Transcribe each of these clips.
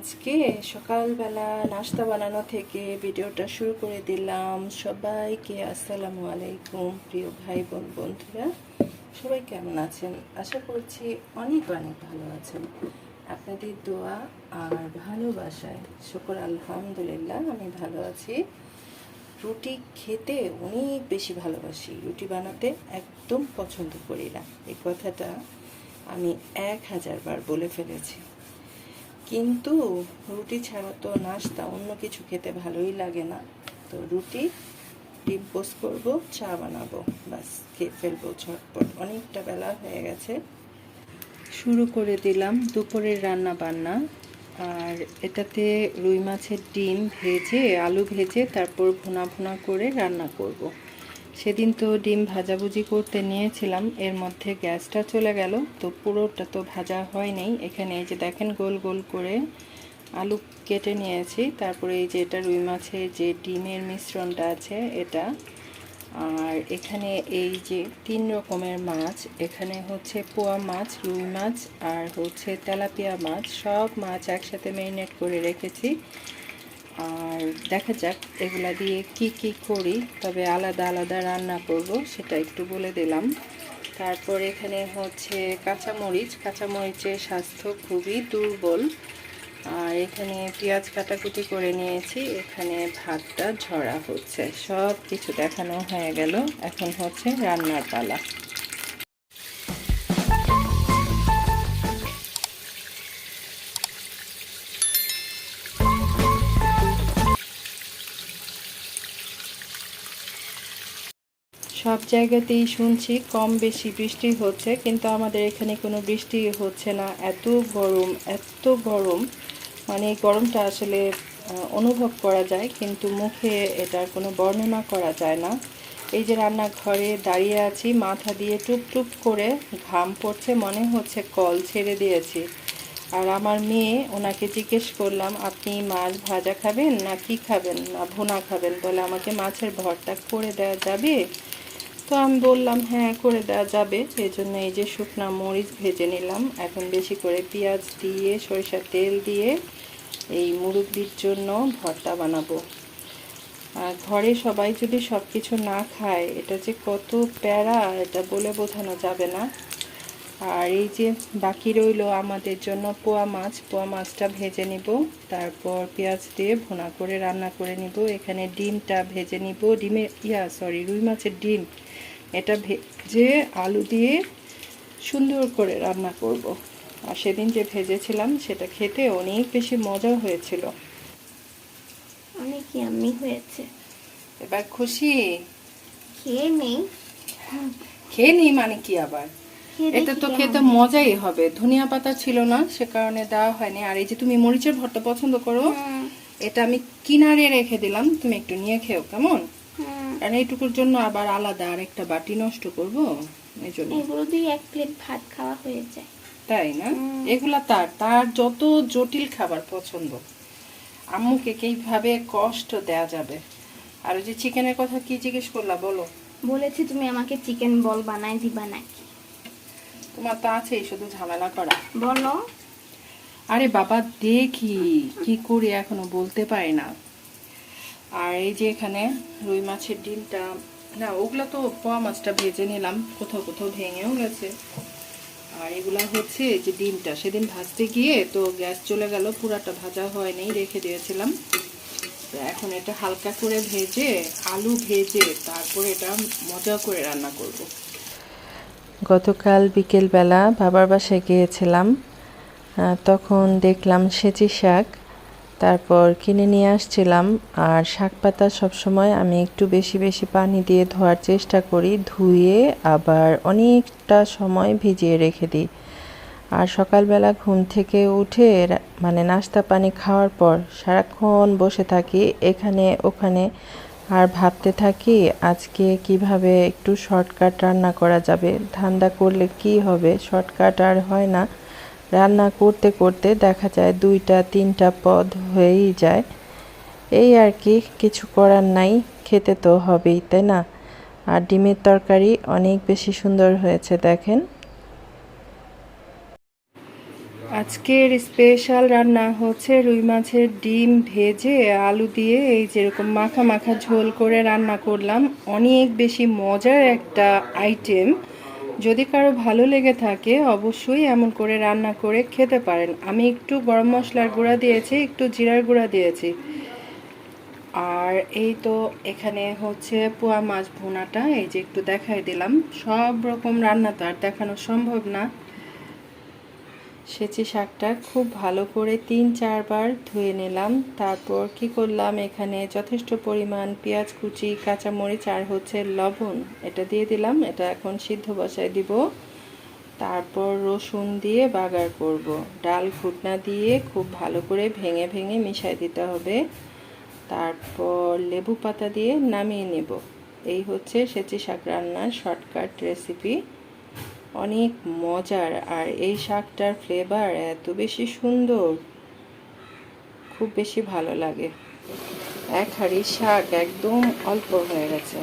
আজকে সকালবেলা নাস্তা বানানো থেকে ভিডিওটা শুরু করে দিলাম। সবাইকে আসসালামু আলাইকুম। প্রিয় ভাই বোন বন্ধুরা, সবাই কেমন আছেন? আশা করছি অনেক অনেক ভালো আছেন। আপনাদের দোয়া আর ভালোবাসায় শুকর আলহামদুলিল্লাহ আমি ভালো আছি। রুটি খেতে অনেক বেশি ভালোবাসি, রুটি বানাতে একদম পছন্দ করি না। এই কথাটা আমি 1000 বার বলে ফেলেছি, কিন্তু রুটি ছাড়া তো নাস্তা অন্য কিছু খেতে ভালোই লাগে না। তো রুটি, ডিম পোস্ট করবো, চা বানাবো, বাস খেয়ে ফেলবো ঝটপট। অনেকটা বেলা হয়ে গেছে। শুরু করে দিলাম দুপুরের রান্না বান্না। আর এটাতে রুই মাছের ডিম ভেজে, আলু ভেজে তারপর ভুনা ভুনা করে রান্না করব। সেদিন তো ডিম ভাজাভুজি করতে নিয়েছিলাম, এর মধ্যে গ্যাসটা চলে গেল, তো পুরোটা তো ভাজা হয়নি। এখানে এই যে দেখেন গোল গোল করে আলু কেটে নিয়েছি। তারপরে এই যে এটা রুই মাছের যে ডিমের মিশ্রণটা আছে এটা। আর এখানে এই যে 3 রকমের মাছ, এখানে হচ্ছে পোয়া মাছ, রুই মাছ আর হচ্ছে তেলাপিয়া মাছ, সব মাছ একসাথে ম্যারিনেট করে রেখেছি। আর দেখা যাক এগুলা দিয়ে কি কি করি, তবে আলাদা আলাদা রান্না করব সেটা একটু বলে দিলাম। তারপর এখানে হচ্ছে কাঁচামরিচের স্বাস্থ্য খুবই দুর্বল। আর এখানে পেঁয়াজ কাটাকুটি করে নিয়েছি। এখানে ভাতটা ঝরা হচ্ছে। সব কিছু দেখানো হয়ে গেল, এখন হচ্ছে রান্নার পালা। সব জায়গাতেই শুনছি কম বেশি বৃষ্টি হচ্ছে, কিন্তু আমাদের এখানে কোনো বৃষ্টি হচ্ছে না। এত গরম, এত গরম, মানে এই গরমটা আসলে অনুভব করা যায়, কিন্তু মুখে এটার কোনো বর্ণনা করা যায় না। এই যে রান্নাঘরে দাঁড়িয়ে আছি, মাথা দিয়ে টুপ টুপ করে ঘাম পড়ছে, মনে হচ্ছে কল ছেড়ে দিয়েছি। আর আমার মেয়ে, ওনাকে জিজ্ঞেস করলাম আপনি মাছ ভাজা খাবেন না কি খাবেন, না ভুনা খাবেন? বলে আমাকে মাছের ভর্তা করে দেওয়া যাবে? তো আমি বললাম হ্যাঁ করে দেওয়া যাবে। এই জন্য এই যে শুকনো মরিচ ভেজে নিলাম। এখন বেশি করে পেঁয়াজ দিয়ে, সরিষার তেল দিয়ে এই মুরব্বির জন্য ভর্তা বানাবো। আর ঘরে সবাই যদি সব কিছু না খায়, এটা যে কত প্যারা, এটা বলে বোঝানো যাবে না। আর এই যে বাকি রইল আমাদের জন্য পোয়া মাছটা ভেজে নিব, তারপর পেঁয়াজ দিয়ে ভুনা করে রান্না করে নিব। এখানে ডিমটা ভেজে নিব, রুই মাছের ডিম, এটা ভেজে আলু দিয়ে সুন্দর করে রান্না করব। আর সেদিন যে ভেজেছিলাম সেটা খেতে অনেক বেশি মজা হয়েছিল, অনেক ইয়াম্মি হয়েছে। এবার খুশি? খেয়ে নেই। খেয়ে নেই মানে কি আবার? এটা তো খেতে মজাই হবে। ধনিয়া পাতা ছিল না, সে কারণে দেওয়া হয়নি। আর এই যে তুমি মরিচের ভর্তা পছন্দ করো, এটা আমি কিনারে রেখে দিলাম, তুমি একটু নিয়ে খেও কেমন? কারণ এইটুকুর জন্য আবার আলাদা আর একটা বাটি নষ্ট করবো, এই জন্য। এগুলো দিয়ে 1 প্লেট ভাত খাওয়া হয়ে যায়, তাই না? এগুলা তার যত জটিল খাবার পছন্দ, আম্মুকে কিভাবে কষ্ট দেয়া যাবে। আর ওই যে চিকেনের কথা কি জিজ্ঞেস করলা বলো? বলেছি তুমি আমাকে চিকেন বল বানাই দিবা নাকি? তোমার তো আছেই শুধু ঝামেলা করা। বলো। আরে বাবা দেখি কি করি, এখনো বলতে পারি না। আর এই যে এখানে রুই মাছের ডিমটা, না ওগুলা তো পোয়া মাছটা ভেজে নিলাম, কোথাও কোথাও ভেঙেও গেছে। আর এগুলা হচ্ছে যে ডিমটা সেদিন ভাজতে গিয়ে তো গ্যাস চলে গেল, পুরাটা ভাজা হয়নি, রেখে দিয়েছিলাম। তো এখন এটা হালকা করে ভেজে, আলু ভেজে তারপরে এটা মজা করে রান্না করব। গতকাল বিকেলবেলা বাবার বাসায় গিয়েছিলাম, তখন দেখলাম সেচি শাক, তারপর কিনে নিয়ে আসছিলাম। আর শাক পাতা সবসময় আমি একটু বেশি বেশি পানি দিয়ে ধোয়ার চেষ্টা করি, ধুয়ে আবার অনেকটা সময় ভিজিয়ে রেখে দিই। আর সকালবেলা ঘুম থেকে উঠে মানে নাস্তা পানি খাওয়ার পর সারাক্ষণ বসে থাকি এখানে ওখানে, আর ভাবতে থাকি আজকে কিভাবে একটু শর্টকাট রান্না করা যাবে। ধান্দা করলে কি হবে, শর্টকাট আর হয় না। রান্না করতে করতে দেখা যায় 2টা 3টা পদ হয়েই যায়। এই আর কি, কিছু করার নাই, খেতে তো হবেই, তাই না? আর ডিমের তরকারি অনেক বেশি সুন্দর হয়েছে দেখেন। আজকের স্পেশাল রান্না হচ্ছে রুই মাছের ডিম ভেজে আলু দিয়ে এই যেরকম মাখা মাখা ঝোল করে রান্না করলাম। অনেক বেশি মজার একটা আইটেম। যদি কারো ভালো লেগে থাকে অবশ্যই এমন করে রান্না করে খেতে পারেন। আমি একটু গরম মশলার গুঁড়া দিয়েছি, একটু জিরার গুঁড়া দিয়েছি। আর এই তো এখানে হচ্ছে পোয়া মাছ ভুনাটা, এই যে একটু দেখাই দিলাম। সব রকম রান্না তো আর দেখানো সম্ভব না। সেচি শাকটা খুব ভালো করে ৩-৪ বার ধুয়ে নিলাম। তারপর কি করলাম, এখানে যথেষ্ট পরিমাণ পেঁয়াজ কুচি, কাঁচামরিচ আর হচ্ছে লবণ এটা দিয়ে দিলাম। এটা এখন সিদ্ধ বসায় দিব। তারপর রসুন দিয়ে বাগার করব। ডাল ঘুটনা দিয়ে খুব ভালো করে ভেঙে ভেঙে মিশাই দিতে হবে। তারপর লেবু পাতা দিয়ে নামিয়ে নেব। এই হচ্ছে সেচি শাক রান্নার শর্টকাট রেসিপি। অনেক মজার, আর এই শাকটার ফ্লেভার এত বেশি সুন্দর, খুব বেশি ভালো লাগে। এক হাঁড়ি শাক একদম অল্প হয়ে গেছে।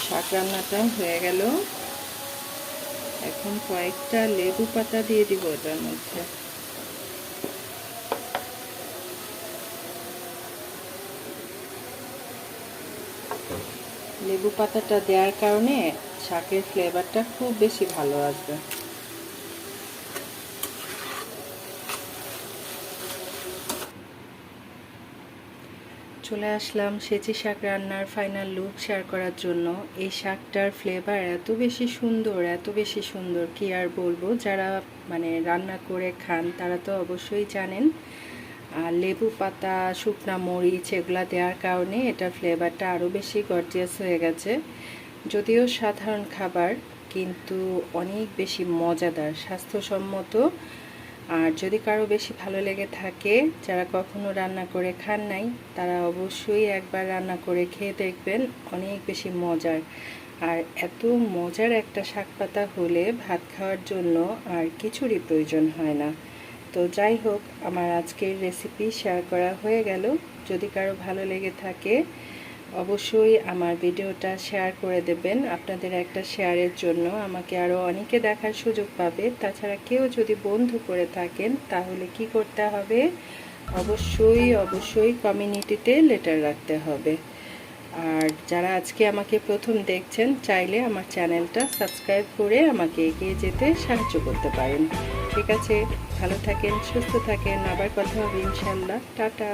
শাক রান্নাটা হয়ে গেল। এখন কয়েকটা লেবু পাতা দিয়ে দিব এটার মধ্যে। লেবু পাতাটা দেওয়ার কারণে শাকের ফ্লেভারটা খুব বেশি ভালো আসবে। চলে আসলাম সেচি শাক রান্নার ফাইনাল লুক শেয়ার করার জন্য। এই শাকটার ফ্লেভার এত বেশি সুন্দর, এত বেশি সুন্দর, কি আর বলবো। যারা রান্না করে খান তারা তো অবশ্যই জানেন। আর লেবু পাতা, শুকনা মরিচ এগুলা দেওয়ার কারণে এটার ফ্লেভারটা আরও বেশি গর্জিয়াস হয়ে গেছে। যদিও সাধারণ খাবার, কিন্তু অনেক বেশি মজাদার, স্বাস্থ্যসম্মত। আর যদি কারো বেশি ভালো লেগে থাকে, যারা কখনো রান্না করে খান নাই, তারা অবশ্যই একবার রান্না করে খেয়ে দেখবেন। অনেক বেশি মজার। আর এত মজার একটা শাক পাতা হলে ভাত খাওয়ার জন্য আর কিছুরই প্রয়োজন হয় না। তো যাই হোক, আমার আজকের রেসিপি শেয়ার করা হয়ে গেল। যদি কারো ভালো লেগে থাকে অবশ্যই আমার ভিডিওটা শেয়ার করে দেবেন। আপনাদের একটা শেয়ারের জন্য আমাকে আরও অনেকে দেখার সুযোগ পাবে। তাছাড়া কেউ যদি বন্ধু করে থাকেন তাহলে কি করতে হবে, অবশ্যই কমিউনিটিতে লেটার রাখতে হবে। আর যারা আজকে আমাকে প্রথম দেখছেন, চাইলে আমার চ্যানেলটা সাবস্ক্রাইব করে আমাকে এগিয়ে যেতে সাহায্য করতে পারেন। ঠিক আছে, ভালো থাকেন, সুস্থ থাকেন, আবার কথা হবে ইনশাল্লাহ। টাটা।